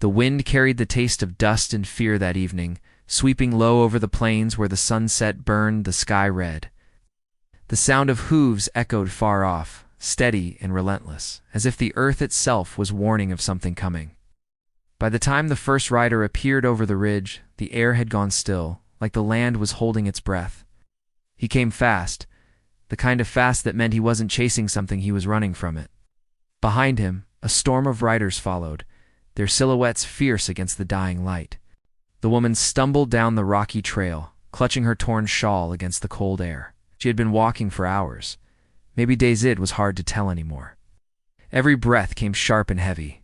The wind carried the taste of dust and fear that evening, sweeping low over the plains where the sunset burned the sky red. The sound of hooves echoed far off, steady and relentless, as if the earth itself was warning of something coming. By the time the first rider appeared over the ridge, the air had gone still, like the land was holding its breath. He came fast, the kind of fast that meant he wasn't chasing something, he was running from it. Behind him, a storm of riders followed, their silhouettes fierce against the dying light. The woman stumbled down the rocky trail, clutching her torn shawl against the cold air. She had been walking for hours. Maybe days, it was hard to tell anymore. Every breath came sharp and heavy.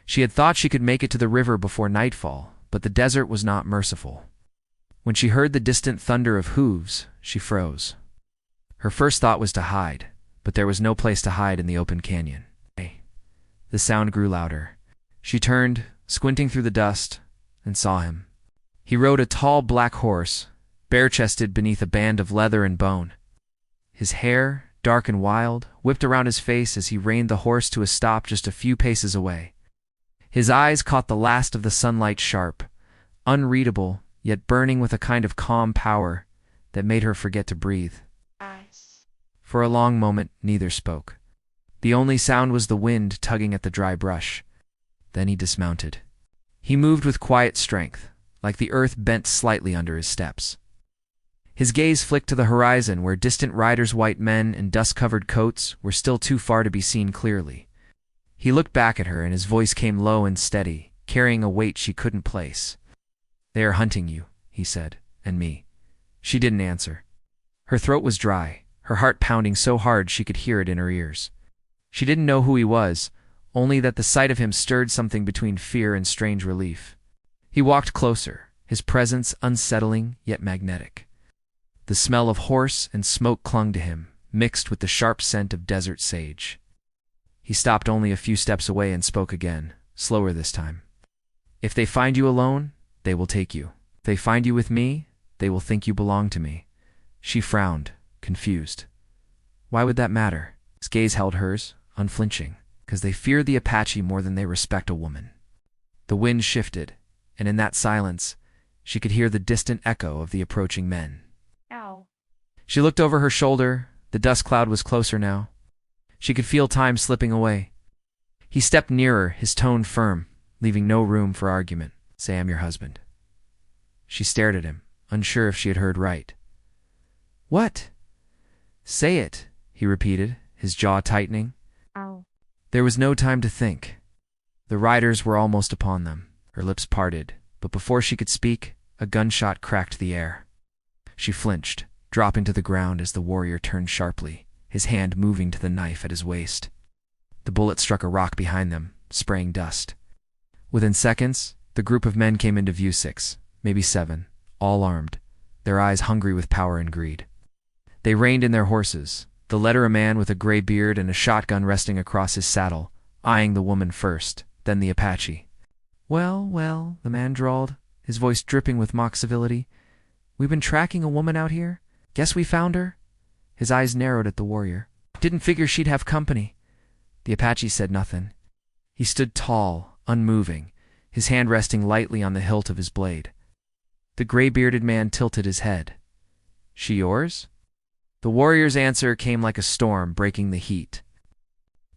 She had thought she could make it to the river before nightfall, but the desert was not merciful. When she heard the distant thunder of hooves, she froze. Her first thought was to hide, but there was no place to hide in the open canyon. The sound grew louder. She turned, squinting through the dust, and saw him. He rode a tall black horse, bare-chested beneath a band of leather and bone. His hair, dark and wild, whipped around his face as he reined the horse to a stop just a few paces away. His eyes caught the last of the sunlight, sharp, unreadable, yet burning with a kind of calm power that made her forget to breathe. For a long moment, neither spoke. The only sound was the wind tugging at the dry brush. Then he dismounted. He moved with quiet strength, like the earth bent slightly under his steps. His gaze flicked to the horizon where distant riders, white men in dust-covered coats, were still too far to be seen clearly. He looked back at her and his voice came low and steady, carrying a weight she couldn't place. "They are hunting you," he said, "and me." She didn't answer. Her throat was dry, her heart pounding so hard she could hear it in her ears. She didn't know who he was, only that the sight of him stirred something between fear and strange relief. He walked closer, his presence unsettling yet magnetic. The smell of horse and smoke clung to him, mixed with the sharp scent of desert sage. He stopped only a few steps away and spoke again, slower this time. "If they find you alone, they will take you. If they find you with me, they will think you belong to me." She frowned, confused. Why would that matter? His gaze held hers, unflinching, because they fear the Apache more than they respect a woman. The wind shifted, and in that silence, she could hear the distant echo of the approaching men. Ow. She looked over her shoulder. The dust cloud was closer now. She could feel time slipping away. He stepped nearer, his tone firm, leaving no room for argument. "Say I'm your husband." She stared at him, unsure if she had heard right. "What?" "Say it," he repeated, his jaw tightening. Ow. There was no time to think. The riders were almost upon them. Her lips parted, but before she could speak, a gunshot cracked the air. She flinched, dropping to the ground as the warrior turned sharply, his hand moving to the knife at his waist. The bullet struck a rock behind them, spraying dust. Within seconds, the group of men came into view, 6, maybe 7, all armed, their eyes hungry with power and greed. They reined in their horses, the latter a man with a gray beard and a shotgun resting across his saddle, eyeing the woman first, then the Apache. Well, the man drawled, his voice dripping with mock civility. "We've been tracking a woman out here. Guess we found her." His eyes narrowed at the warrior. "Didn't figure she'd have company." The Apache said nothing. He stood tall, unmoving, his hand resting lightly on the hilt of his blade. The gray-bearded man tilted his head. "She yours?" The warrior's answer came like a storm breaking the heat.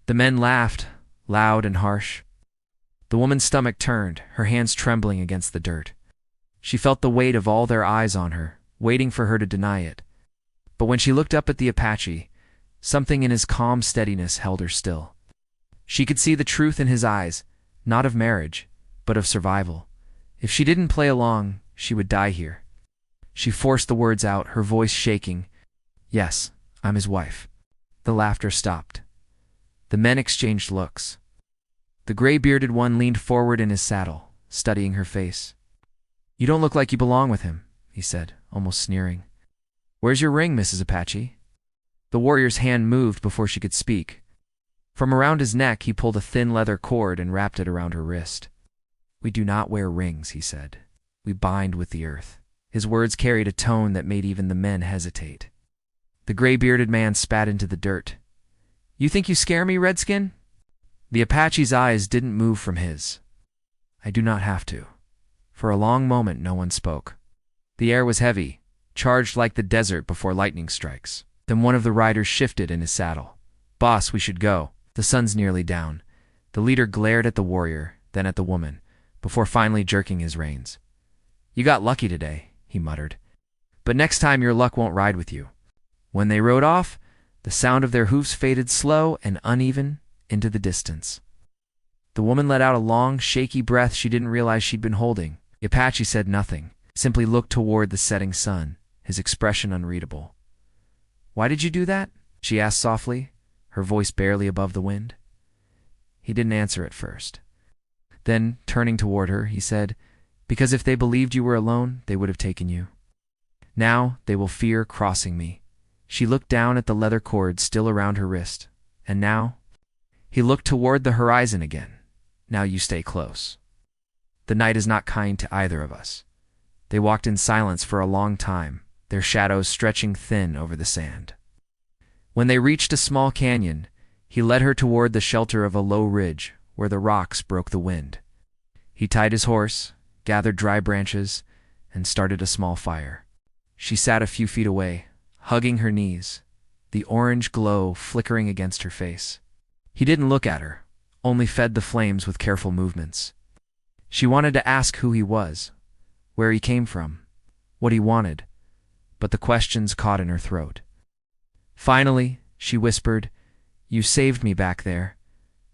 The men laughed, loud and harsh. The woman's stomach turned, her hands trembling against the dirt. She felt the weight of all their eyes on her, waiting for her to deny it. But when she looked up at the Apache, something in his calm steadiness held her still. She could see the truth in his eyes, not of marriage, but of survival. If she didn't play along, she would die here. She forced the words out, her voice shaking. "Yes, I'm his wife." The laughter stopped. The men exchanged looks. The gray-bearded one leaned forward in his saddle, studying her face. "You don't look like you belong with him," he said, almost sneering. "Where's your ring, Mrs. Apache?" The warrior's hand moved before she could speak. From around his neck, he pulled a thin leather cord and wrapped it around her wrist. "We do not wear rings," he said. "We bind with the earth." His words carried a tone that made even the men hesitate. The gray-bearded man spat into the dirt. "You think you scare me, Redskin?" The Apache's eyes didn't move from his. I do not have to." For a long moment no one spoke. The air was heavy, charged like the desert before lightning strikes. Then one of the riders shifted in his saddle. "Boss, we should go. The sun's nearly down." The leader glared at the warrior, then at the woman, before finally jerking his reins. "You got lucky today," he muttered. "But next time your luck won't ride with you." When they rode off, the sound of their hoofs faded slow and uneven into the distance. The woman let out a long, shaky breath she didn't realize she'd been holding. The Apache said nothing, simply looked toward the setting sun, his expression unreadable. "Why did you do that?" she asked softly, her voice barely above the wind. He didn't answer at first. Then, turning toward her, he said, "Because if they believed you were alone, they would have taken you. Now they will fear crossing me." She looked down at the leather cord still around her wrist. "And now?" He looked toward the horizon again. "Now you stay close. The night is not kind to either of us." They walked in silence for a long time, their shadows stretching thin over the sand. When they reached a small canyon, he led her toward the shelter of a low ridge where the rocks broke the wind. He tied his horse, gathered dry branches, and started a small fire. She sat a few feet away, hugging her knees, the orange glow flickering against her face. He didn't look at her, only fed the flames with careful movements. She wanted to ask who he was, where he came from, what he wanted, but the questions caught in her throat. Finally, she whispered, "You saved me back there."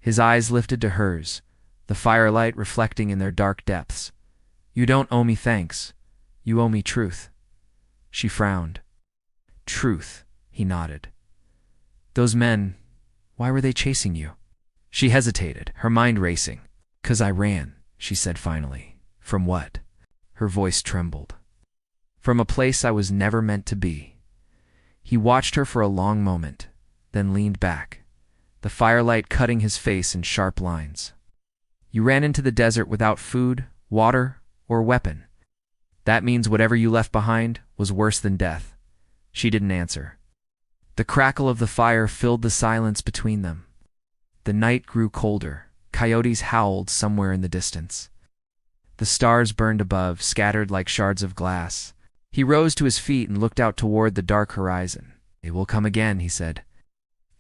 His eyes lifted to hers, the firelight reflecting in their dark depths. "You don't owe me thanks. You owe me truth." She frowned. "Truth," he nodded. "Those men, why were they chasing you?" She hesitated, her mind racing. "'Cause I ran," she said finally. "From what?" Her voice trembled. "From a place I was never meant to be." He watched her for a long moment, then leaned back, the firelight cutting his face in sharp lines. "You ran into the desert without food, water, or weapon. That means whatever you left behind was worse than death." She didn't answer. The crackle of the fire filled the silence between them. The night grew colder. Coyotes howled somewhere in the distance. The stars burned above, scattered like shards of glass. He rose to his feet and looked out toward the dark horizon. "They will come again," he said.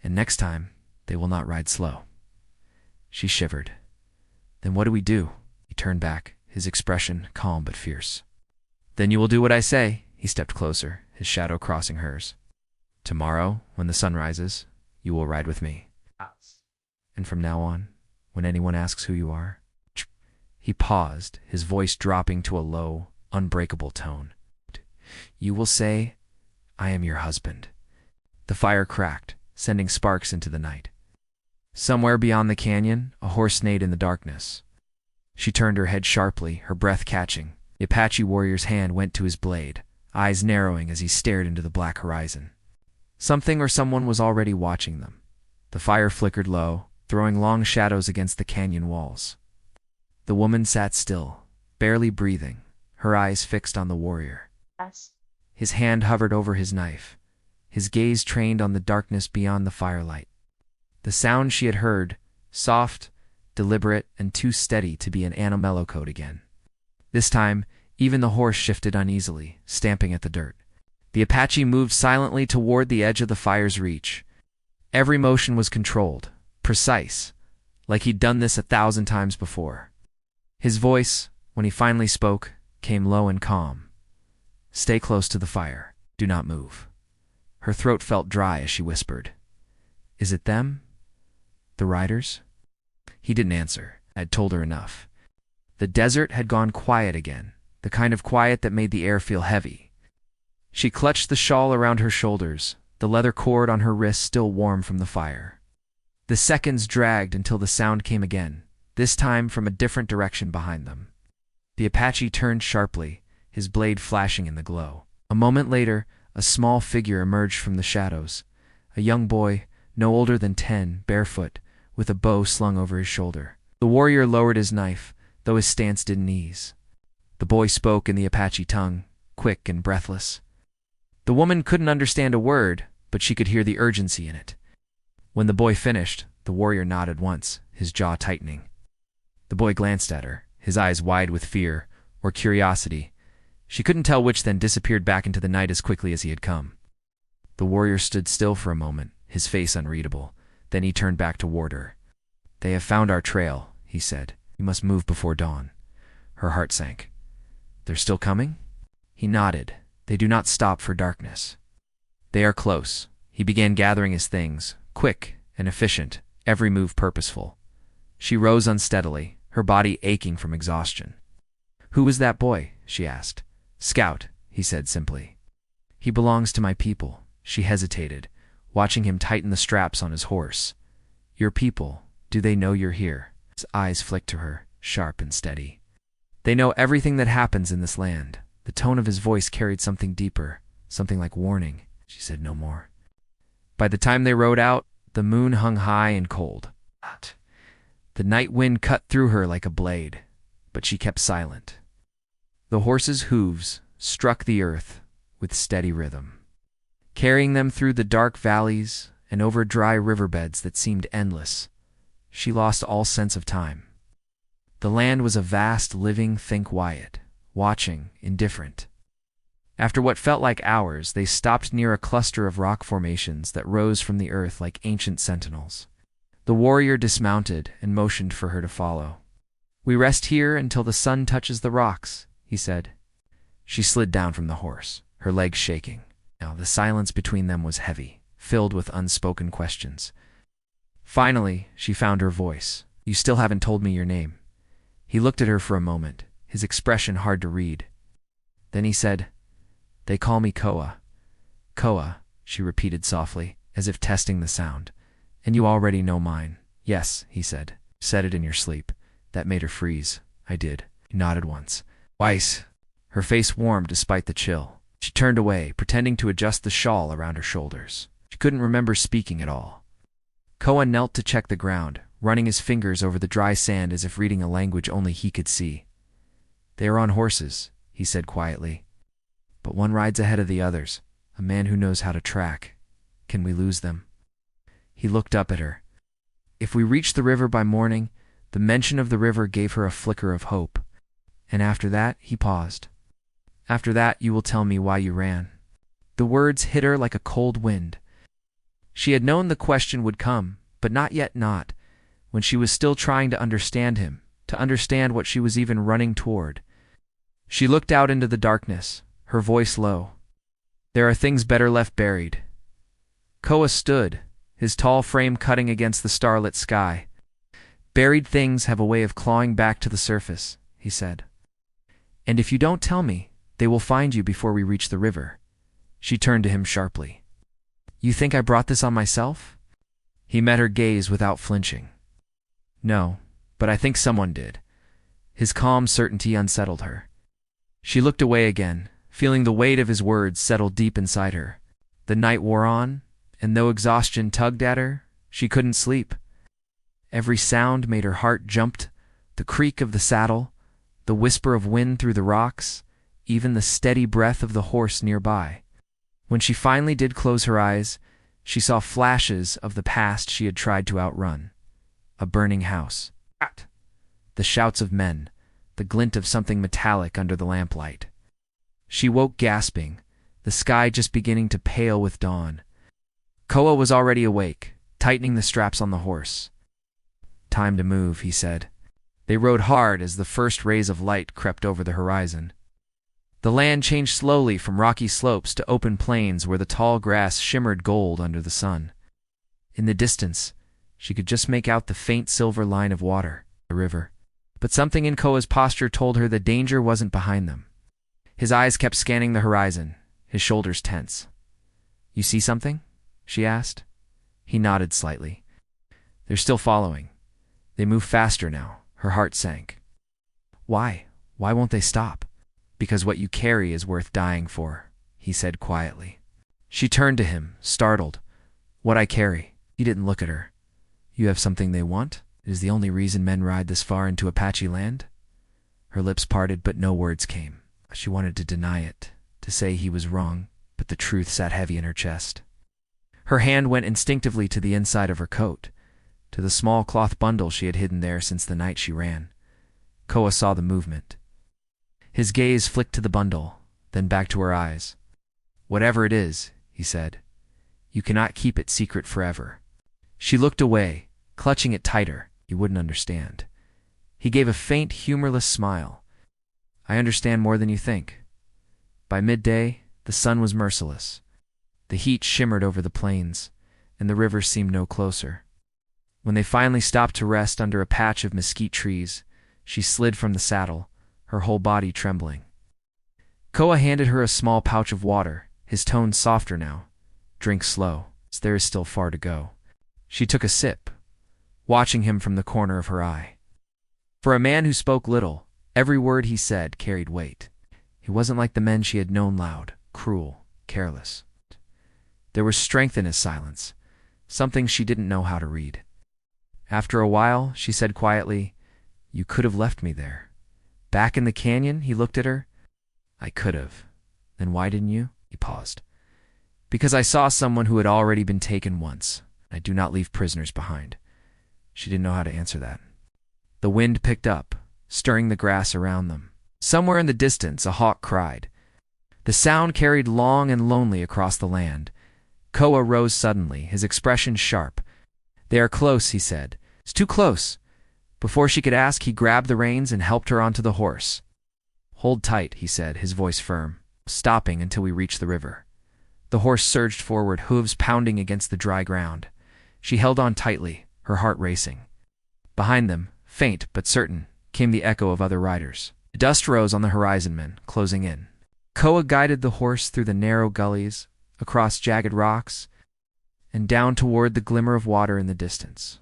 "And next time, they will not ride slow." She shivered. "Then what do we do?" He turned back, his expression calm but fierce. "Then you will do what I say." He stepped closer, his shadow crossing hers. "Tomorrow, when the sun rises, you will ride with me. And from now on, when anyone asks who you are..." He paused, his voice dropping to a low, unbreakable tone. "You will say, 'I am your husband.'" The fire cracked, sending sparks into the night. Somewhere beyond the canyon, a horse neighed in the darkness. She turned her head sharply, her breath catching. The Apache warrior's hand went to his blade, eyes narrowing as he stared into the black horizon. Something or someone was already watching them. The fire flickered low, throwing long shadows against the canyon walls. The woman sat still, barely breathing, her eyes fixed on the warrior. Yes. His hand hovered over his knife, his gaze trained on the darkness beyond the firelight. The sound she had heard, soft, deliberate, and too steady to be an animal code again. This time, even the horse shifted uneasily, stamping at the dirt. The Apache moved silently toward the edge of the fire's reach. Every motion was controlled, precise, like he'd done this 1,000 times before. His voice, when he finally spoke, came low and calm. "Stay close to the fire. Do not move." Her throat felt dry as she whispered, "Is it them? The riders?" He didn't answer. I'd told her enough. The desert had gone quiet again, the kind of quiet that made the air feel heavy. She clutched the shawl around her shoulders, the leather cord on her wrist still warm from the fire. The seconds dragged until the sound came again, this time from a different direction behind them. The Apache turned sharply, his blade flashing in the glow. A moment later, a small figure emerged from the shadows. A young boy, no older than 10, barefoot, with a bow slung over his shoulder. The warrior lowered his knife, though his stance didn't ease. The boy spoke in the Apache tongue, quick and breathless. The woman couldn't understand a word, but she could hear the urgency in it. When the boy finished, the warrior nodded once, his jaw tightening. The boy glanced at her, his eyes wide with fear or curiosity. She couldn't tell which, then disappeared back into the night as quickly as he had come. The warrior stood still for a moment, his face unreadable. Then he turned back toward her. "They have found our trail," he said. "We must move before dawn." Her heart sank. "They're still coming?" He nodded. "They do not stop for darkness." "They are close." He began gathering his things, quick and efficient, every move purposeful. She rose unsteadily, her body aching from exhaustion. "Who was that boy?" she asked. "Scout," he said simply. "He belongs to my people." She hesitated, watching him tighten the straps on his horse. "Your people, do they know you're here?" His eyes flicked to her, sharp and steady. "They know everything that happens in this land." The tone of his voice carried something deeper, something like warning. She said no more. By the time they rode out, the moon hung high and cold. The night wind cut through her like a blade, but she kept silent. The horses' hooves struck the earth with steady rhythm, carrying them through the dark valleys and over dry riverbeds that seemed endless. She lost all sense of time. The land was a vast, living thing, quiet, watching, indifferent. After what felt like hours, they stopped near a cluster of rock formations that rose from the earth like ancient sentinels. The warrior dismounted and motioned for her to follow. "We rest here until the sun touches the rocks," he said. She slid down from the horse, her legs shaking. Now the silence between them was heavy, filled with unspoken questions. Finally, she found her voice. "You still haven't told me your name." He looked at her for a moment, his expression hard to read. Then he said, "They call me Koa." "Koa," she repeated softly, as if testing the sound. "And you already know mine." "Yes," he said. "Said it in your sleep." That made her freeze. "I did." He nodded once. "Weiss." Her face warmed despite the chill. She turned away, pretending to adjust the shawl around her shoulders. She couldn't remember speaking at all. Koa knelt to check the ground, running his fingers over the dry sand as if reading a language only he could see. "They are on horses," he said quietly. "But one rides ahead of the others, a man who knows how to track. Can we lose them?" He looked up at her. "If we reach the river by morning," the mention of the river gave her a flicker of hope. "And after that," he paused. "After that, you will tell me why you ran." The words hit her like a cold wind. She had known the question would come, but not yet, when she was still trying to understand him, to understand what she was even running toward. She looked out into the darkness, her voice low. "There are things better left buried." Koa stood, his tall frame cutting against the starlit sky. "Buried things have a way of clawing back to the surface," he said. "And if you don't tell me, they will find you before we reach the river." She turned to him sharply. "You think I brought this on myself?" He met her gaze without flinching. "No, but I think someone did." His calm certainty unsettled her. She looked away again, feeling the weight of his words settle deep inside her. The night wore on, and though exhaustion tugged at her, she couldn't sleep. Every sound made her heart jump, the creak of the saddle, the whisper of wind through the rocks, even the steady breath of the horse nearby. When she finally did close her eyes, she saw flashes of the past she had tried to outrun. A burning house. The shouts of men, the glint of something metallic under the lamplight. She woke gasping, the sky just beginning to pale with dawn. Koa was already awake, tightening the straps on the horse. "Time to move," he said. They rode hard as the first rays of light crept over the horizon. The land changed slowly from rocky slopes to open plains where the tall grass shimmered gold under the sun. In the distance, she could just make out the faint silver line of water, the river. But something in Koa's posture told her the danger wasn't behind them. His eyes kept scanning the horizon, his shoulders tense. "You see something?" she asked. He nodded slightly. "They're still following. They move faster now." Her heart sank. "Why? Why won't they stop?" "Because what you carry is worth dying for," he said quietly. She turned to him, startled. "What I carry?" He didn't look at her. "You have something they want? It is the only reason men ride this far into Apache land?" Her lips parted, but no words came. She wanted to deny it, to say he was wrong, but the truth sat heavy in her chest. Her hand went instinctively to the inside of her coat, to the small cloth bundle she had hidden there since the night she ran. Koa saw the movement. His gaze flicked to the bundle, then back to her eyes. "Whatever it is," he said, "you cannot keep it secret forever." She looked away, clutching it tighter. He wouldn't understand. He gave a faint, humorless smile. "I understand more than you think." By midday, the sun was merciless. The heat shimmered over the plains, and the river seemed no closer. When they finally stopped to rest under a patch of mesquite trees, she slid from the saddle, her whole body trembling. Koa handed her a small pouch of water, his tone softer now. "Drink slow. There is still far to go." She took a sip, watching him from the corner of her eye. For a man who spoke little, every word he said carried weight. He wasn't like the men she had known, loud, cruel, careless. There was strength in his silence, something she didn't know how to read. After a while, she said quietly, "You could have left me there." "Back in the canyon?" He looked at her. "I could have." "Then why didn't you?" He paused. "Because I saw someone who had already been taken once. I do not leave prisoners behind." She didn't know how to answer that. The wind picked up, stirring the grass around them. Somewhere in the distance, a hawk cried. The sound carried long and lonely across the land. Koa rose suddenly, his expression sharp. "They are close," he said. "It's too close." Before she could ask, he grabbed the reins and helped her onto the horse. "Hold tight," he said, his voice firm, stopping until we reached the river. The horse surged forward, hooves pounding against the dry ground. She held on tightly, her heart racing. Behind them, faint but certain, came the echo of other riders. Dust rose on the horizon, men closing in. Koa guided the horse through the narrow gullies, across jagged rocks, and down toward the glimmer of water in the distance.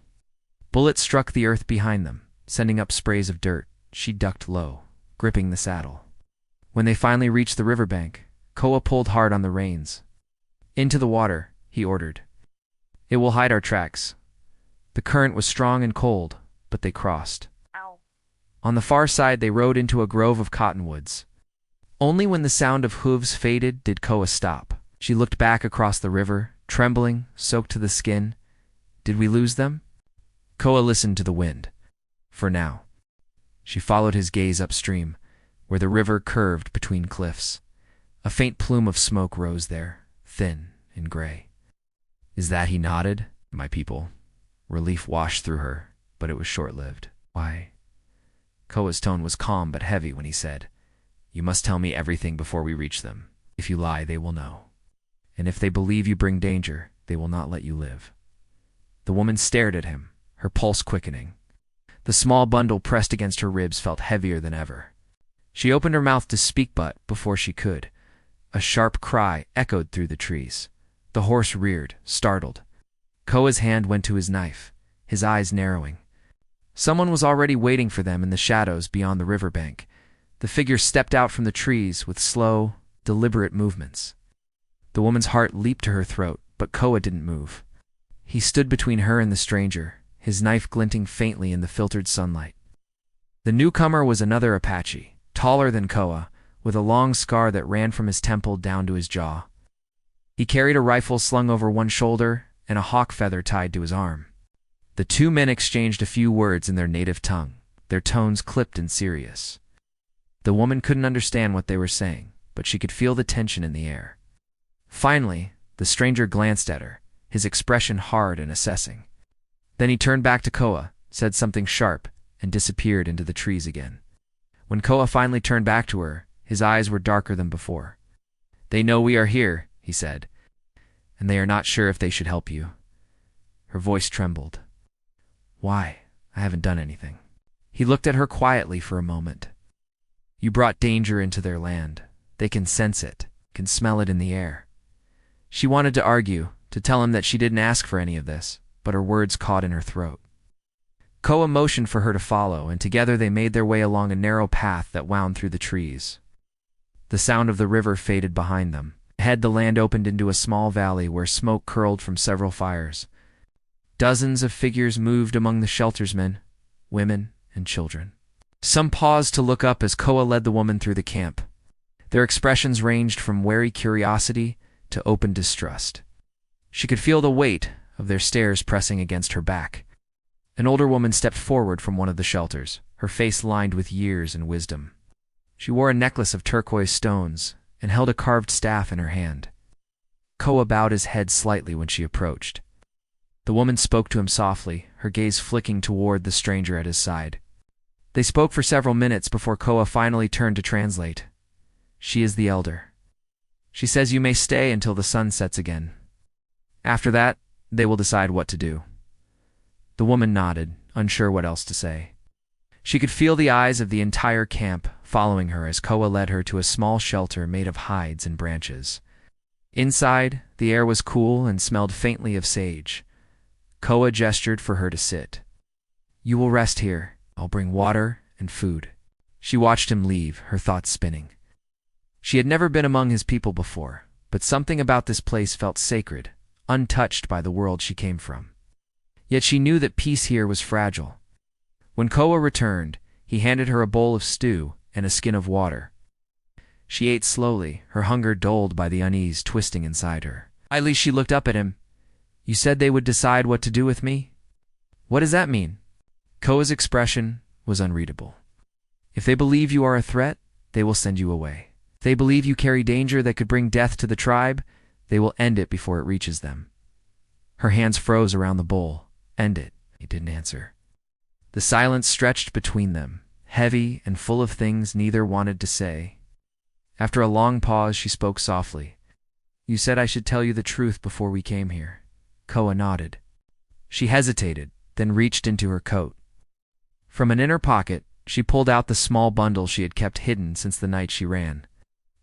Bullets struck the earth behind them, sending up sprays of dirt. She ducked low, gripping the saddle. When they finally reached the riverbank, Koa pulled hard on the reins. "Into the water," he ordered. "It will hide our tracks." The current was strong and cold, but they crossed. Ow. On the far side, they rode into a grove of cottonwoods. Only when the sound of hooves faded did Koa stop. She looked back across the river, trembling, soaked to the skin. Did we lose them? Koa listened to the wind. For now. She followed his gaze upstream, where the river curved between cliffs. A faint plume of smoke rose there, thin and gray. "Is that?" He nodded. "My people." Relief washed through her, but it was short-lived. "Why?" Koa's tone was calm but heavy when he said, "You must tell me everything before we reach them. If you lie, they will know. And if they believe you bring danger, they will not let you live." The woman stared at him, her pulse quickening. The small bundle pressed against her ribs felt heavier than ever. She opened her mouth to speak, but before she could, a sharp cry echoed through the trees. The horse reared, startled. Koa's hand went to his knife, his eyes narrowing. Someone was already waiting for them in the shadows beyond the riverbank. The figure stepped out from the trees with slow, deliberate movements. The woman's heart leaped to her throat, but Koa didn't move. He stood between her and the stranger, his knife glinting faintly in the filtered sunlight. The newcomer was another Apache, taller than Koa, with a long scar that ran from his temple down to his jaw. He carried a rifle slung over one shoulder and a hawk feather tied to his arm. The two men exchanged a few words in their native tongue, their tones clipped and serious. The woman couldn't understand what they were saying, but she could feel the tension in the air. Finally, the stranger glanced at her, his expression hard and assessing. Then he turned back to Koa, said something sharp, and disappeared into the trees again. When Koa finally turned back to her, his eyes were darker than before. "They know we are here," he said, "and they are not sure if they should help you." Her voice trembled. "Why? I haven't done anything." He looked at her quietly for a moment. "You brought danger into their land. They can sense it, can smell it in the air." She wanted to argue, to tell him that she didn't ask for any of this, but her words caught in her throat. Koa motioned for her to follow, and together they made their way along a narrow path that wound through the trees. The sound of the river faded behind them. Ahead, the land opened into a small valley where smoke curled from several fires. Dozens of figures moved among the sheltersmen, women, and children. Some paused to look up as Koa led the woman through the camp. Their expressions ranged from wary curiosity to open distrust. She could feel the weight of their stares pressing against her back. An older woman stepped forward from one of the shelters, her face lined with years and wisdom. She wore a necklace of turquoise stones and held a carved staff in her hand. Koa bowed his head slightly when she approached. The woman spoke to him softly, her gaze flicking toward the stranger at his side. They spoke for several minutes before Koa finally turned to translate. She is the elder. She says you may stay until the sun sets again. After that, they will decide what to do. The woman nodded, unsure what else to say. She could feel the eyes of the entire camp following her as Koa led her to a small shelter made of hides and branches. Inside, the air was cool and smelled faintly of sage. Koa gestured for her to sit. You will rest here. I'll bring water and food. She watched him leave, her thoughts spinning. She had never been among his people before, but something about this place felt sacred, untouched by the world she came from. Yet she knew that peace here was fragile. When Koa returned, he handed her a bowl of stew and a skin of water. She ate slowly, her hunger dulled by the unease twisting inside her. Finally, she looked up at him. You said they would decide what to do with me? What does that mean? Koa's expression was unreadable. If they believe you are a threat, they will send you away. If they believe you carry danger that could bring death to the tribe, they will end it before it reaches them. Her hands froze around the bowl. End it. He didn't answer. The silence stretched between them, heavy and full of things neither wanted to say. After a long pause, she spoke softly. You said I should tell you the truth before we came here. Koa nodded. She hesitated, then reached into her coat. From an inner pocket, she pulled out the small bundle she had kept hidden since the night she ran.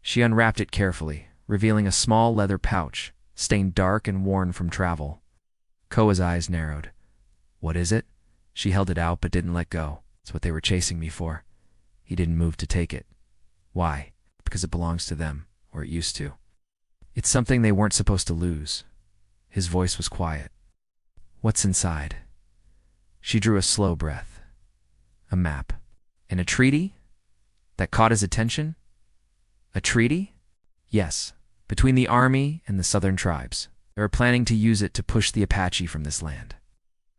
She unwrapped it carefully, revealing a small leather pouch, stained dark and worn from travel. Koa's eyes narrowed. What is it? She held it out but didn't let go. It's what they were chasing me for. He didn't move to take it. Why? Because it belongs to them, or it used to. It's something they weren't supposed to lose. His voice was quiet. What's inside? She drew a slow breath. A map. And a treaty? That caught his attention? A treaty? Yes, between the army and the southern tribes. They were planning to use it to push the Apache from this land.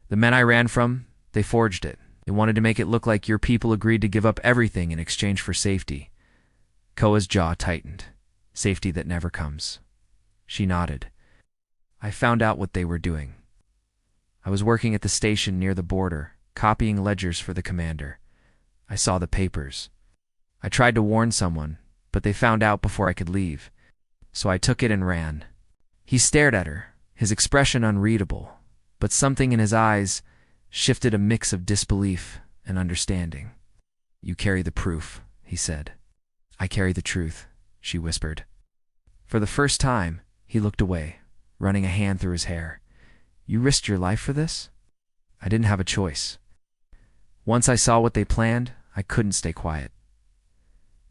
The men I ran from, they forged it. They wanted to make it look like your people agreed to give up everything in exchange for safety. Koa's jaw tightened. Safety that never comes. She nodded. I found out what they were doing. I was working at the station near the border, copying ledgers for the commander. I saw the papers. I tried to warn someone, but they found out before I could leave. So I took it and ran. He stared at her, his expression unreadable, but something in his eyes shifted a mix of disbelief and understanding. You carry the proof, he said. I carry the truth, she whispered. For the first time, he looked away, running a hand through his hair. You risked your life for this? I didn't have a choice. Once I saw what they planned, I couldn't stay quiet.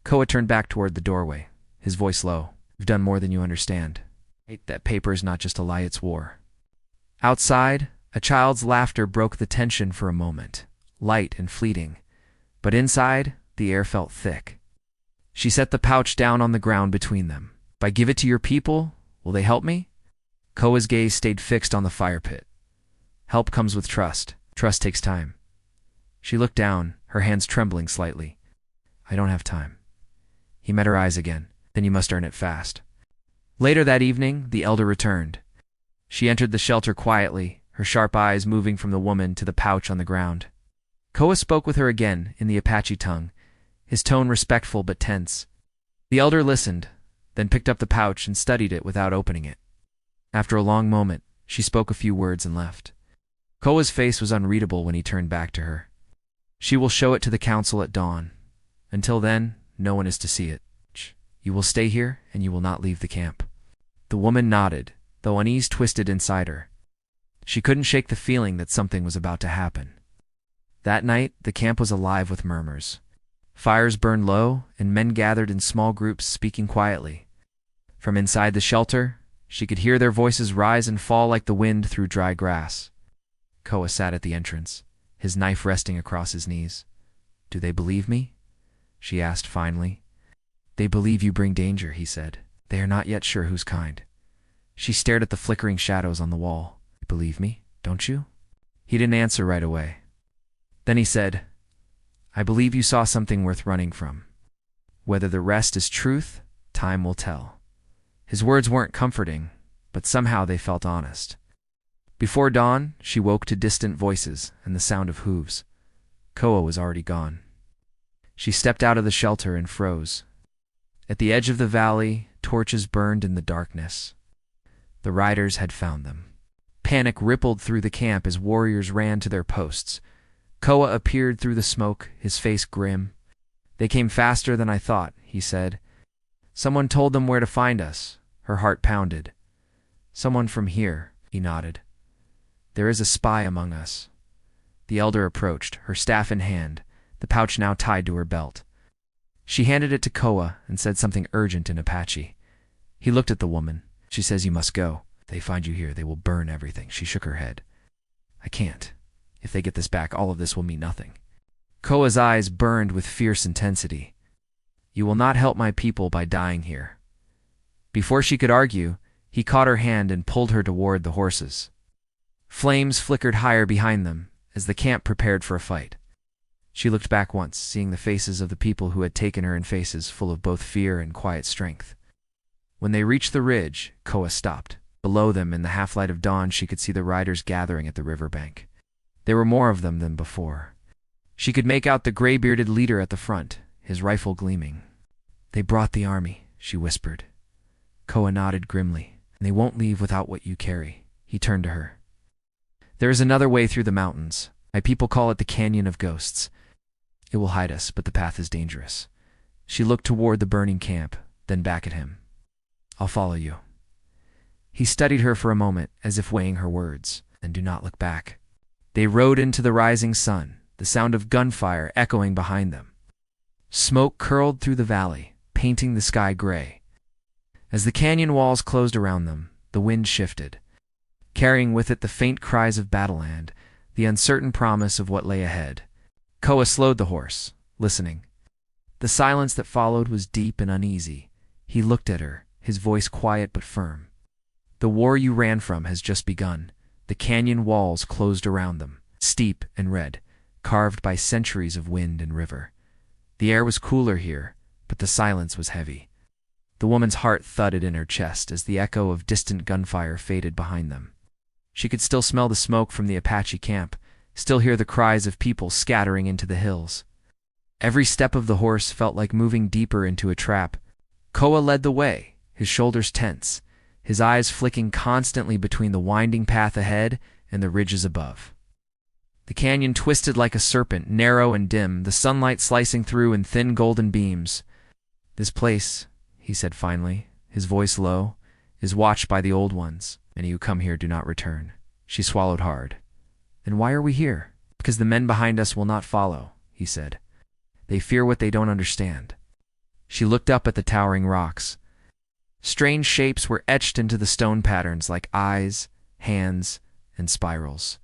Koa turned back toward the doorway, his voice low. You've done more than you understand. That paper is not just a lie, it's war. Outside, a child's laughter broke the tension for a moment, light and fleeting. But inside, the air felt thick. She set the pouch down on the ground between them. If I give it to your people, will they help me? Koa's gaze stayed fixed on the fire pit. Help comes with trust. Trust takes time. She looked down, her hands trembling slightly. I don't have time. He met her eyes again. Then you must earn it fast. Later that evening, the elder returned. She entered the shelter quietly, her sharp eyes moving from the woman to the pouch on the ground. Koa spoke with her again in the Apache tongue, his tone respectful but tense. The elder listened, then picked up the pouch and studied it without opening it. After a long moment, she spoke a few words and left. Koa's face was unreadable when he turned back to her. She will show it to the council at dawn. Until then, no one is to see it. You will stay here, and you will not leave the camp. The woman nodded, though unease twisted inside her. She couldn't shake the feeling that something was about to happen. That night, the camp was alive with murmurs. Fires burned low, and men gathered in small groups speaking quietly. From inside the shelter, she could hear their voices rise and fall like the wind through dry grass. Koa sat at the entrance, his knife resting across his knees. Do they believe me? She asked finally. They believe you bring danger, he said. They are not yet sure whose kind. She stared at the flickering shadows on the wall. You believe me, don't you? He didn't answer right away. Then he said, I believe you saw something worth running from. Whether the rest is truth, time will tell." His words weren't comforting, but somehow they felt honest. Before dawn, she woke to distant voices and the sound of hooves. Koa was already gone. She stepped out of the shelter and froze. At the edge of the valley, torches burned in the darkness. The riders had found them. Panic rippled through the camp as warriors ran to their posts. Koa appeared through the smoke, his face grim. "They came faster than I thought," he said. "Someone told them where to find us." Her heart pounded. "Someone from here," he nodded. "There is a spy among us." The elder approached, her staff in hand, the pouch now tied to her belt. She handed it to Koa and said something urgent in Apache. He looked at the woman. "She says you must go. If they find you here, they will burn everything." She shook her head. "I can't. If they get this back, all of this will mean nothing." Koa's eyes burned with fierce intensity. "You will not help my people by dying here." Before she could argue, he caught her hand and pulled her toward the horses. Flames flickered higher behind them as the camp prepared for a fight. She looked back once, seeing the faces of the people who had taken her in faces full of both fear and quiet strength. When they reached the ridge, Koa stopped. Below them, in the half-light of dawn, she could see the riders gathering at the riverbank. There were more of them than before. She could make out the gray-bearded leader at the front, his rifle gleaming. "They brought the army," she whispered. Koa nodded grimly. "And they won't leave without what you carry." He turned to her. "There is another way through the mountains. My people call it the Canyon of Ghosts. It will hide us, but the path is dangerous." She looked toward the burning camp, then back at him. "I'll follow you." He studied her for a moment, as if weighing her words. "Then do not look back." They rode into the rising sun, the sound of gunfire echoing behind them. Smoke curled through the valley, painting the sky gray. As the canyon walls closed around them, the wind shifted, carrying with it the faint cries of battle and the uncertain promise of what lay ahead. Koa slowed the horse, listening. The silence that followed was deep and uneasy. He looked at her, his voice quiet but firm. "The war you ran from has just begun." The canyon walls closed around them, steep and red, carved by centuries of wind and river. The air was cooler here, but the silence was heavy. The woman's heart thudded in her chest as the echo of distant gunfire faded behind them. She could still smell the smoke from the Apache camp, still hear the cries of people scattering into the hills. Every step of the horse felt like moving deeper into a trap. Koa led the way, his shoulders tense, his eyes flicking constantly between the winding path ahead and the ridges above. The canyon twisted like a serpent, narrow and dim, the sunlight slicing through in thin golden beams. "This place," he said finally, his voice low, "is watched by the old ones. Many who come here do not return." She swallowed hard. "Then why are we here?" "Because the men behind us will not follow," he said. "They fear what they don't understand." She looked up at the towering rocks. Strange shapes were etched into the stone patterns like eyes, hands, and spirals.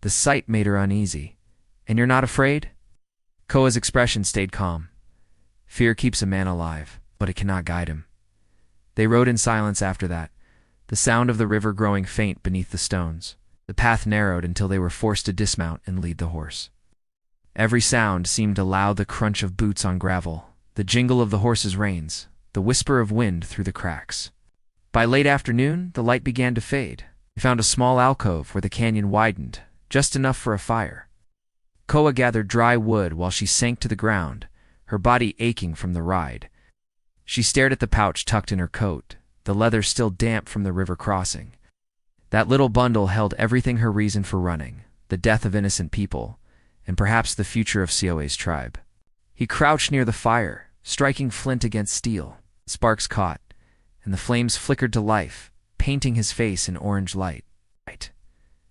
The sight made her uneasy. "And you're not afraid?" Koa's expression stayed calm. "Fear keeps a man alive, but it cannot guide him." They rode in silence after that, the sound of the river growing faint beneath the stones. The path narrowed until they were forced to dismount and lead the horse. Every sound seemed to loud: the crunch of boots on gravel, the jingle of the horse's reins, the whisper of wind through the cracks. By late afternoon, the light began to fade. They found a small alcove where the canyon widened, just enough for a fire. Koa gathered dry wood while she sank to the ground, her body aching from the ride. She stared at the pouch tucked in her coat, the leather still damp from the river crossing. That little bundle held everything: her reason for running, the death of innocent people, and perhaps the future of Sioe's tribe. He crouched near the fire, striking flint against steel. Sparks caught, and the flames flickered to life, painting his face in orange light.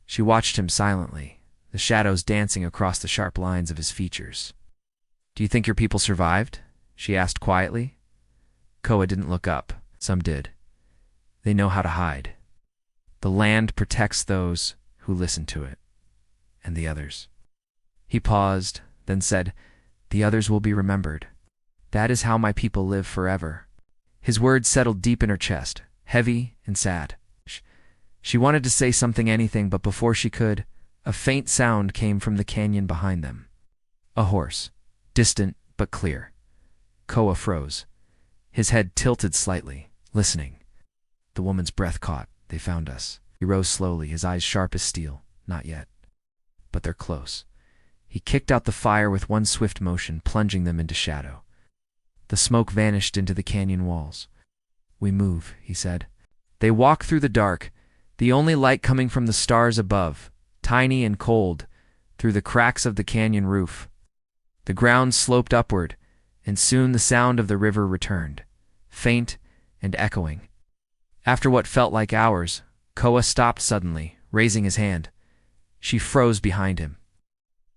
She watched him silently, the shadows dancing across the sharp lines of his features. "Do you think your people survived?" she asked quietly. Koa didn't look up. "Some did. They know how to hide. The land protects those who listen to it, and the others." He paused, then said, "The others will be remembered. That is how my people live forever." His words settled deep in her chest, heavy and sad. She wanted to say something, anything, but before she could, a faint sound came from the canyon behind them. A horse, distant but clear. Koa froze. His head tilted slightly, listening. The woman's breath caught. They found us. He rose slowly, his eyes sharp as steel. Not yet. But they're close. He kicked out the fire with one swift motion, plunging them into shadow. The smoke vanished into the canyon walls. We move, he said. They walk through the dark, the only light coming from the stars above, tiny and cold, through the cracks of the canyon roof. The ground sloped upward, and soon the sound of the river returned, faint and echoing. After what felt like hours, Koa stopped suddenly, raising his hand. She froze behind him.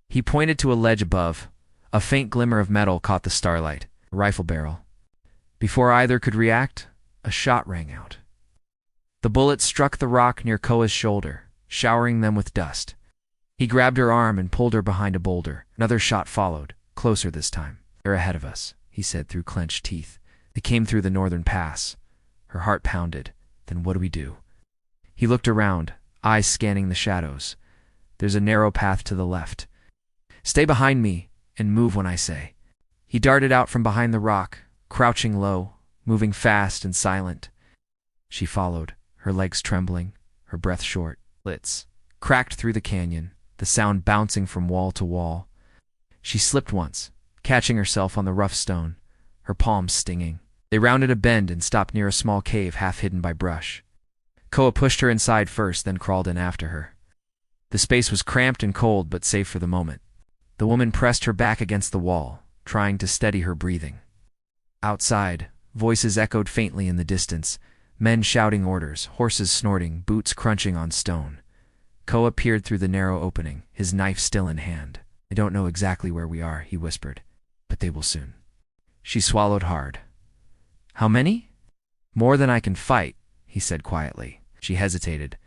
He pointed to a ledge above. A faint glimmer of metal caught the starlight, a rifle barrel. Before either could react, a shot rang out. The bullet struck the rock near Koa's shoulder, showering them with dust. He grabbed her arm and pulled her behind a boulder. Another shot followed, closer this time. They're ahead of us, he said through clenched teeth. They came through the northern pass. Her heart pounded. Then what do we do? He looked around, eyes scanning the shadows. There's a narrow path to the left. Stay behind me and move when I say. He darted out from behind the rock, crouching low, moving fast and silent. She followed, her legs trembling, her breath short. Slits cracked through the canyon, the sound bouncing from wall to wall. She slipped once, catching herself on the rough stone, her palms stinging. They rounded a bend and stopped near a small cave half hidden by brush. Koa pushed her inside first, then crawled in after her. The space was cramped and cold, but safe for the moment. The woman pressed her back against the wall, trying to steady her breathing. Outside, voices echoed faintly in the distance, men shouting orders, horses snorting, boots crunching on stone. Koa peered through the narrow opening, his knife still in hand. "I don't know exactly where we are," he whispered, "but they will soon." She swallowed hard. "How many?" "More than I can fight," he said quietly. She hesitated,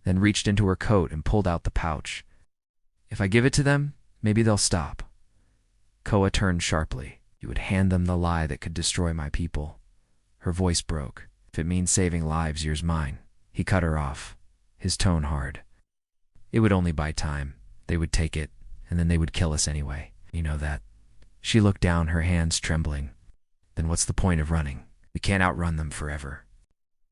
then reached into her coat and pulled out the pouch. "If I give it to them, maybe they'll stop." Koa turned sharply. "You would hand them the lie that could destroy my people." Her voice broke. "If it means saving lives, yours mine." He cut her off, his tone hard. "It would only buy time. They would take it, and then they would kill us anyway. You know that." She looked down, her hands trembling. "Then what's the point of running? We can't outrun them forever."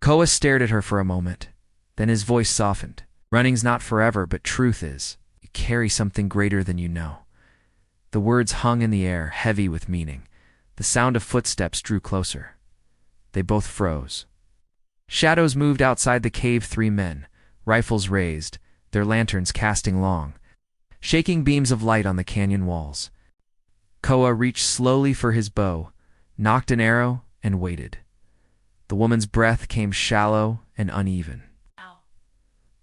Koa stared at her for a moment. Then his voice softened. "Running's not forever, but truth is. You carry something greater than you know." The words hung in the air, heavy with meaning. The sound of footsteps drew closer. They both froze. Shadows moved outside the cave, 3 men, rifles raised, their lanterns casting long, shaking beams of light on the canyon walls. Koa reached slowly for his bow, nocked an arrow, and waited. The woman's breath came shallow and uneven.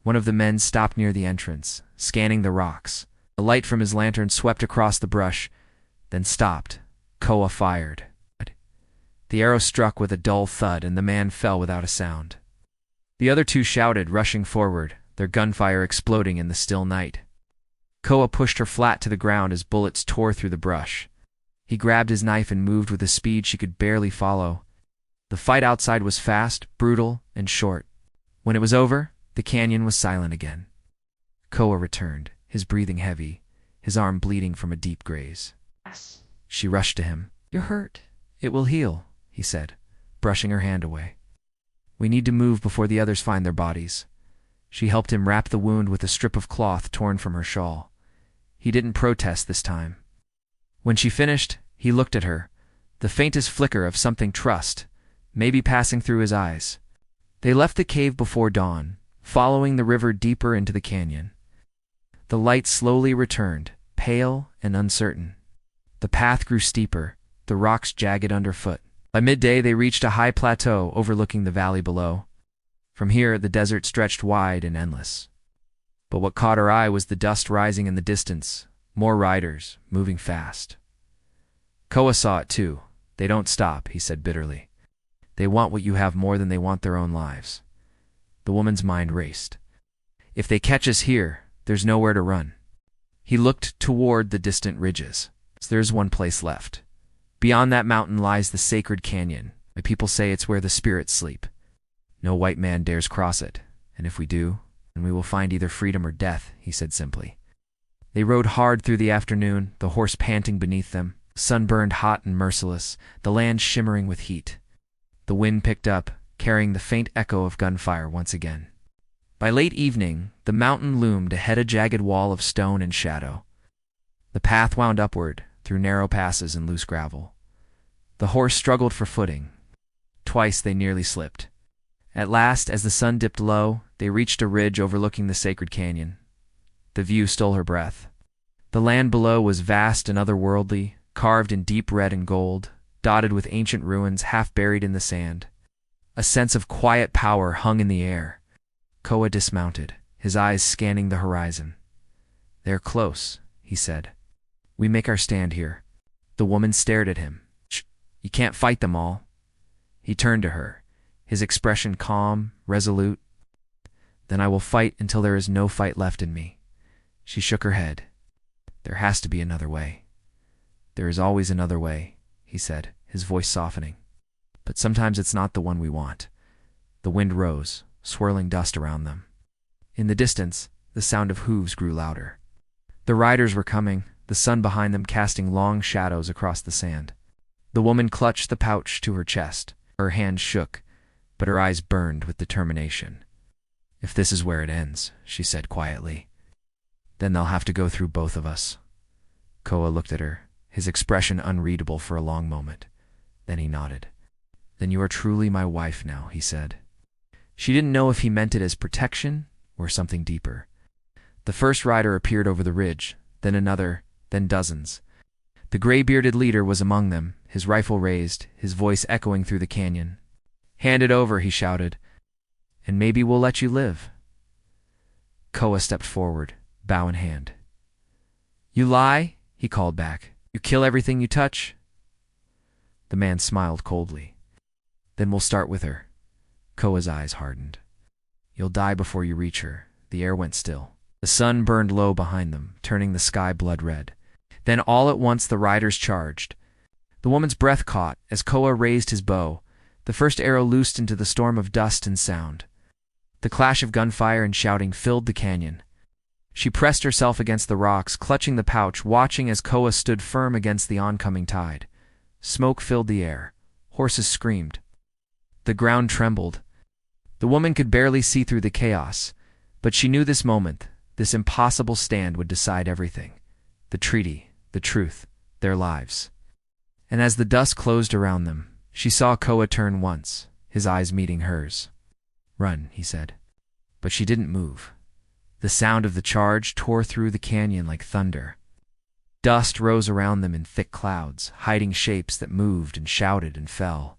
One of the men stopped near the entrance, scanning the rocks. The light from his lantern swept across the brush, then stopped. Koa fired. The arrow struck with a dull thud, and the man fell without a sound. The other 2 shouted, rushing forward, their gunfire exploding in the still night. Koa pushed her flat to the ground as bullets tore through the brush. He grabbed his knife and moved with a speed she could barely follow. The fight outside was fast, brutal, and short. When it was over, the canyon was silent again. Koa returned, his breathing heavy, his arm bleeding from a deep graze. She rushed to him. "You're hurt. It will heal," he said, brushing her hand away. "We need to move before the others find their bodies." She helped him wrap the wound with a strip of cloth torn from her shawl. He didn't protest this time. When she finished, he looked at her, the faintest flicker of something trust, maybe passing through his eyes. They left the cave before dawn, following the river deeper into the canyon. The light slowly returned, pale and uncertain. The path grew steeper, the rocks jagged underfoot. By midday, they reached a high plateau overlooking the valley below. From here, the desert stretched wide and endless. But what caught her eye was the dust rising in the distance, more riders, moving fast. Koa saw it too. "They don't stop," he said bitterly. "They want what you have more than they want their own lives." The woman's mind raced. "If they catch us here, there's nowhere to run." He looked toward the distant ridges. "There's one place left. Beyond that mountain lies the sacred canyon. My people say it's where the spirits sleep. No white man dares cross it, and if we do, then we will find either freedom or death," he said simply. They rode hard through the afternoon, the horse panting beneath them. Sun burned hot and merciless, the land shimmering with heat. The wind picked up, carrying the faint echo of gunfire once again. By late evening, the mountain loomed ahead, a jagged wall of stone and shadow. The path wound upward, through narrow passes and loose gravel. The horse struggled for footing. Twice they nearly slipped. At last, as the sun dipped low, they reached a ridge overlooking the sacred canyon. The view stole her breath. The land below was vast and otherworldly, carved in deep red and gold, dotted with ancient ruins half buried in the sand. A sense of quiet power hung in the air. Koa dismounted, his eyes scanning the horizon. "They're close," he said. "We make our stand here." The woman stared at him. "Shh, you can't fight them all." He turned to her, his expression calm, resolute. "Then I will fight until there is no fight left in me." She shook her head. "There has to be another way." "There is always another way," he said, his voice softening. "But sometimes it's not the one we want." The wind rose, swirling dust around them. In the distance, the sound of hooves grew louder. The riders were coming, the sun behind them casting long shadows across the sand. The woman clutched the pouch to her chest. Her hand shook, but her eyes burned with determination. "If this is where it ends," she said quietly, "then they'll have to go through both of us." Koa looked at her, his expression unreadable for a long moment. Then he nodded. "Then you are truly my wife now," he said. She didn't know if he meant it as protection or something deeper. The first rider appeared over the ridge, then another, then dozens. The gray-bearded leader was among them, his rifle raised, his voice echoing through the canyon. "Hand it over," he shouted, "and maybe we'll let you live." Koa stepped forward, bow in hand. "You lie," he called back. "You kill everything you touch." The man smiled coldly. "Then we'll start with her." Koa's eyes hardened. "You'll die before you reach her." The air went still. The sun burned low behind them, turning the sky blood red. Then all at once the riders charged. The woman's breath caught as Koa raised his bow. The first arrow loosed into the storm of dust and sound. The clash of gunfire and shouting filled the canyon. She pressed herself against the rocks, clutching the pouch, watching as Koa stood firm against the oncoming tide. Smoke filled the air. Horses screamed. The ground trembled. The woman could barely see through the chaos, but she knew this moment, this impossible stand would decide everything. The treaty, the truth, their lives. And as the dust closed around them, she saw Koa turn once, his eyes meeting hers. "Run," he said. But she didn't move. The sound of the charge tore through the canyon like thunder. Dust rose around them in thick clouds, hiding shapes that moved and shouted and fell.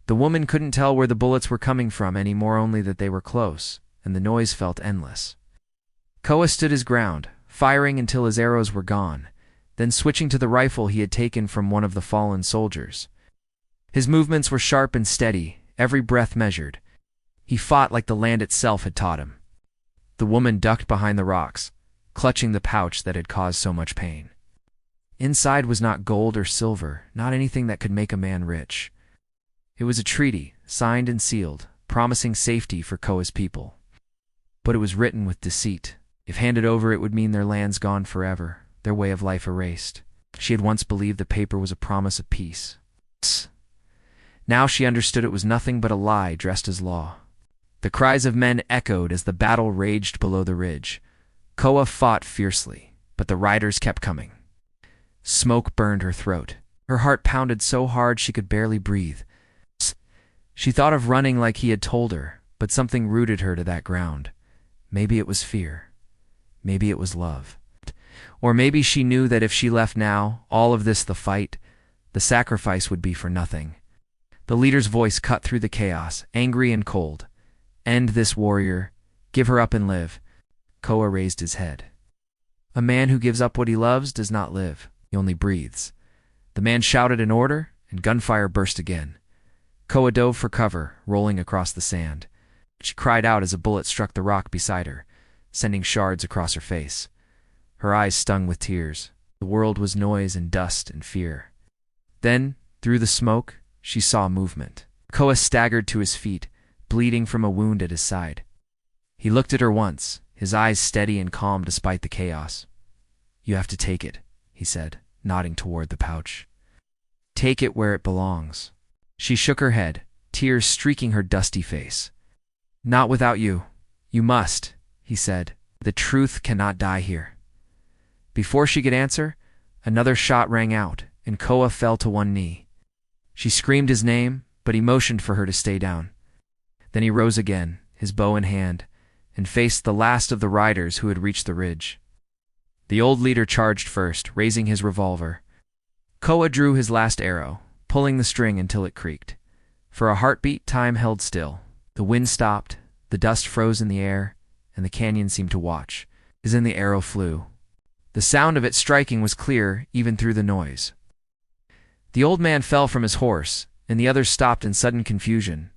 The woman couldn't tell where the bullets were coming from any more, only that they were close, and the noise felt endless. Koa stood his ground, firing until his arrows were gone, then switching to the rifle he had taken from one of the fallen soldiers. His movements were sharp and steady, every breath measured. He fought like the land itself had taught him. The woman ducked behind the rocks, clutching the pouch that had caused so much pain. Inside was not gold or silver, not anything that could make a man rich. It was a treaty, signed and sealed, promising safety for Koa's people. But it was written with deceit. If handed over, it would mean their lands gone forever, their way of life erased. She had once believed the paper was a promise of peace. Now she understood it was nothing but a lie dressed as law. The cries of men echoed as the battle raged below the ridge. Koa fought fiercely, but the riders kept coming. Smoke burned her throat. Her heart pounded so hard she could barely breathe. She thought of running like he had told her, but something rooted her to that ground. Maybe it was fear. Maybe it was love. Or maybe she knew that if she left now, all of this, the fight, the sacrifice, would be for nothing. The leader's voice cut through the chaos, angry and cold. "End this, warrior. Give her up and live." Koa raised his head. "A man who gives up what he loves does not live. He only breathes." The man shouted an order, and gunfire burst again. Koa dove for cover, rolling across the sand. She cried out as a bullet struck the rock beside her, sending shards across her face. Her eyes stung with tears. The world was noise and dust and fear. Then, through the smoke, she saw movement. Koa staggered to his feet, bleeding from a wound at his side. He looked at her once, his eyes steady and calm despite the chaos. "You have to take it," he said, nodding toward the pouch. "Take it where it belongs." She shook her head, tears streaking her dusty face. "Not without you. You must," he said. "The truth cannot die here." Before she could answer, another shot rang out, and Koa fell to one knee. She screamed his name, but he motioned for her to stay down. Then he rose again, his bow in hand, and faced the last of the riders who had reached the ridge. The old leader charged first, raising his revolver. Koa drew his last arrow, pulling the string until it creaked. For a heartbeat, time held still. The wind stopped, the dust froze in the air, and the canyon seemed to watch, as then the arrow flew. The sound of it striking was clear, even through the noise. The old man fell from his horse, and the others stopped in sudden confusion.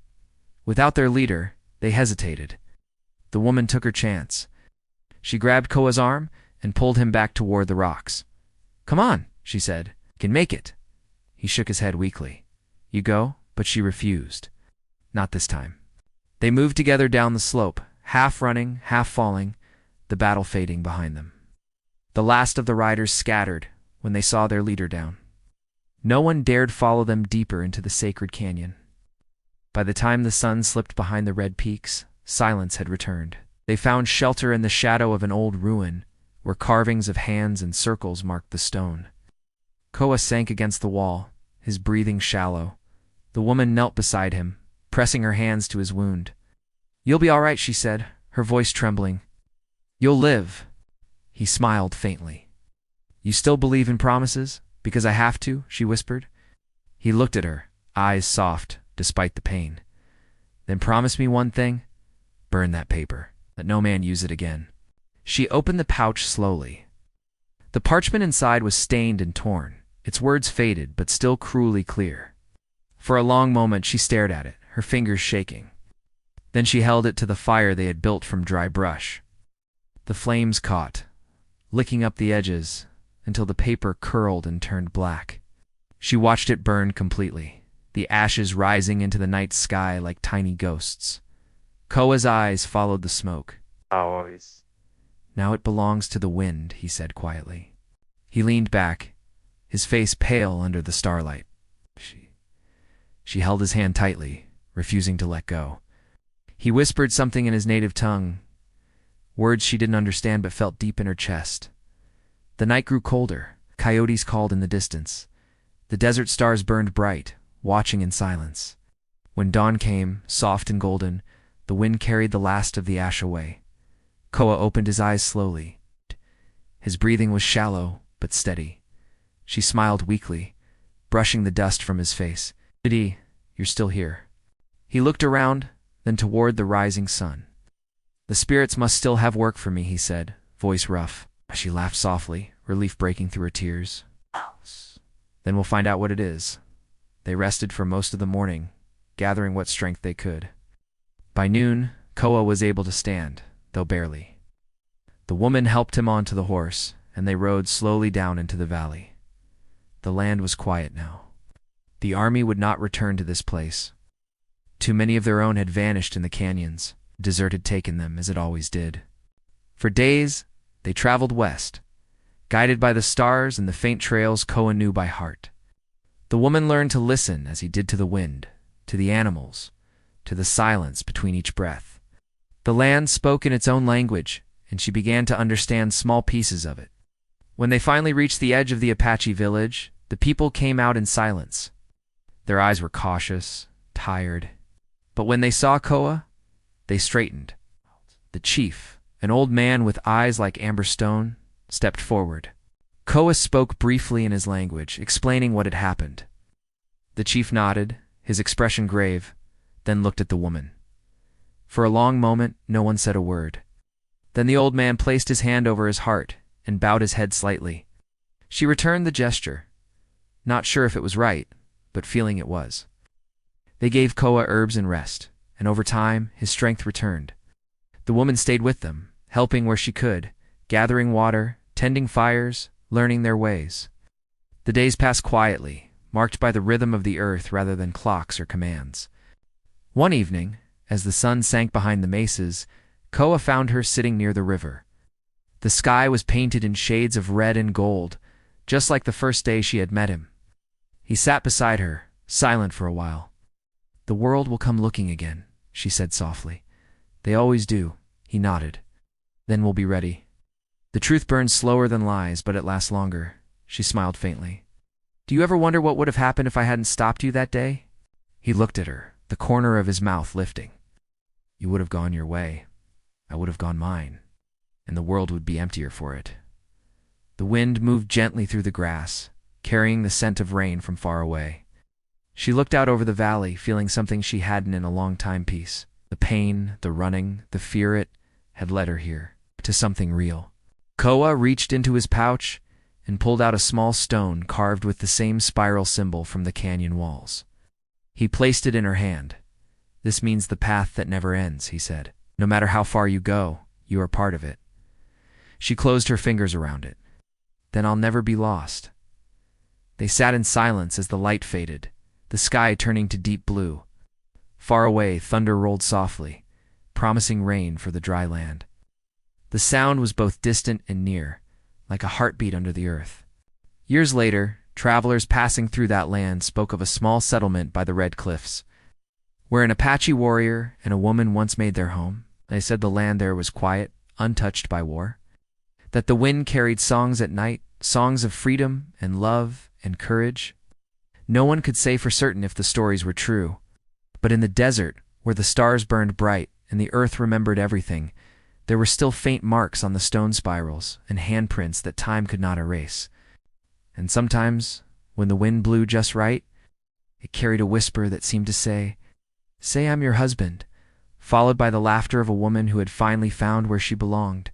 Without their leader, they hesitated. The woman took her chance. She grabbed Koa's arm and pulled him back toward the rocks. "Come on," she said. "You can make it." He shook his head weakly. "You go?" But she refused. Not this time. They moved together down the slope, half running, half falling, the battle fading behind them. The last of the riders scattered when they saw their leader down. No one dared follow them deeper into the sacred canyon. By the time the sun slipped behind the red peaks, silence had returned. They found shelter in the shadow of an old ruin, where carvings of hands and circles marked the stone. Koa sank against the wall, his breathing shallow. The woman knelt beside him, pressing her hands to his wound. "You'll be all right," she said, her voice trembling. "You'll live." He smiled faintly. "You still believe in promises? Because I have to," she whispered. He looked at her, eyes soft, despite the pain. "Then promise me one thing. Burn that paper. Let no man use it again." She opened the pouch slowly. The parchment inside was stained and torn, its words faded but still cruelly clear. For a long moment she stared at it, her fingers shaking. Then she held it to the fire they had built from dry brush. The flames caught, licking up the edges until the paper curled and turned black. She watched it burn completely, the ashes rising into the night sky like tiny ghosts. Koa's eyes followed the smoke. Always. "Now it belongs to the wind," he said quietly. He leaned back, his face pale under the starlight. She held his hand tightly, refusing to let go. He whispered something in his native tongue, words she didn't understand but felt deep in her chest. The night grew colder. Coyotes called in the distance. The desert stars burned bright, watching in silence. When dawn came, soft and golden, the wind carried the last of the ash away. Koa opened his eyes slowly. His breathing was shallow but steady. She smiled weakly, brushing the dust from his face. "Didi, you're still here." He looked around, then toward the rising sun. "The spirits must still have work for me," he said, voice rough. She laughed softly, relief breaking through her tears. "Then we'll find out what it is." They rested for most of the morning, gathering what strength they could. By noon, Koa was able to stand, though barely. The woman helped him onto the horse, and they rode slowly down into the valley. The land was quiet now. The army would not return to this place. Too many of their own had vanished in the canyons. Desert had taken them, as it always did. For days, they traveled west, guided by the stars and the faint trails Koa knew by heart. The woman learned to listen as he did to the wind, to the animals, to the silence between each breath. The land spoke in its own language, and she began to understand small pieces of it. When they finally reached the edge of the Apache village, the people came out in silence. Their eyes were cautious, tired. But when they saw Koa, they straightened. The chief, an old man with eyes like amber stone, stepped forward. Koa spoke briefly in his language, explaining what had happened. The chief nodded, his expression grave, then looked at the woman. For a long moment, no one said a word. Then the old man placed his hand over his heart and bowed his head slightly. She returned the gesture, not sure if it was right, but feeling it was. They gave Koa herbs and rest, and over time, his strength returned. The woman stayed with them, helping where she could, gathering water, tending fires, learning their ways. The days passed quietly, marked by the rhythm of the earth rather than clocks or commands. One evening, as the sun sank behind the mesas, Koa found her sitting near the river. The sky was painted in shades of red and gold, just like the first day she had met him. He sat beside her, silent for a while. "The world will come looking again," she said softly. "They always do," he nodded. "Then we'll be ready." The truth burns slower than lies, but it lasts longer. She smiled faintly. "Do you ever wonder what would have happened if I hadn't stopped you that day?" He looked at her, the corner of his mouth lifting. "You would have gone your way. I would have gone mine. And the world would be emptier for it." The wind moved gently through the grass, carrying the scent of rain from far away. She looked out over the valley, feeling something she hadn't in a long time. Peace. The pain, the running, the fear, it had led her here, to something real. Koa reached into his pouch and pulled out a small stone carved with the same spiral symbol from the canyon walls. He placed it in her hand. "This means the path that never ends," he said. "No matter how far you go, you are part of it." She closed her fingers around it. "Then I'll never be lost." They sat in silence as the light faded, the sky turning to deep blue. Far away, thunder rolled softly, promising rain for the dry land. The sound was both distant and near, like a heartbeat under the earth. Years later, travelers passing through that land spoke of a small settlement by the red cliffs, where an Apache warrior and a woman once made their home. They said the land there was quiet, untouched by war, that the wind carried songs at night, songs of freedom and love and courage. No one could say for certain if the stories were true, but in the desert, where the stars burned bright and the earth remembered everything, there were still faint marks on the stone spirals and handprints that time could not erase. And sometimes, when the wind blew just right, it carried a whisper that seemed to say, "Say I'm your husband," followed by the laughter of a woman who had finally found where she belonged.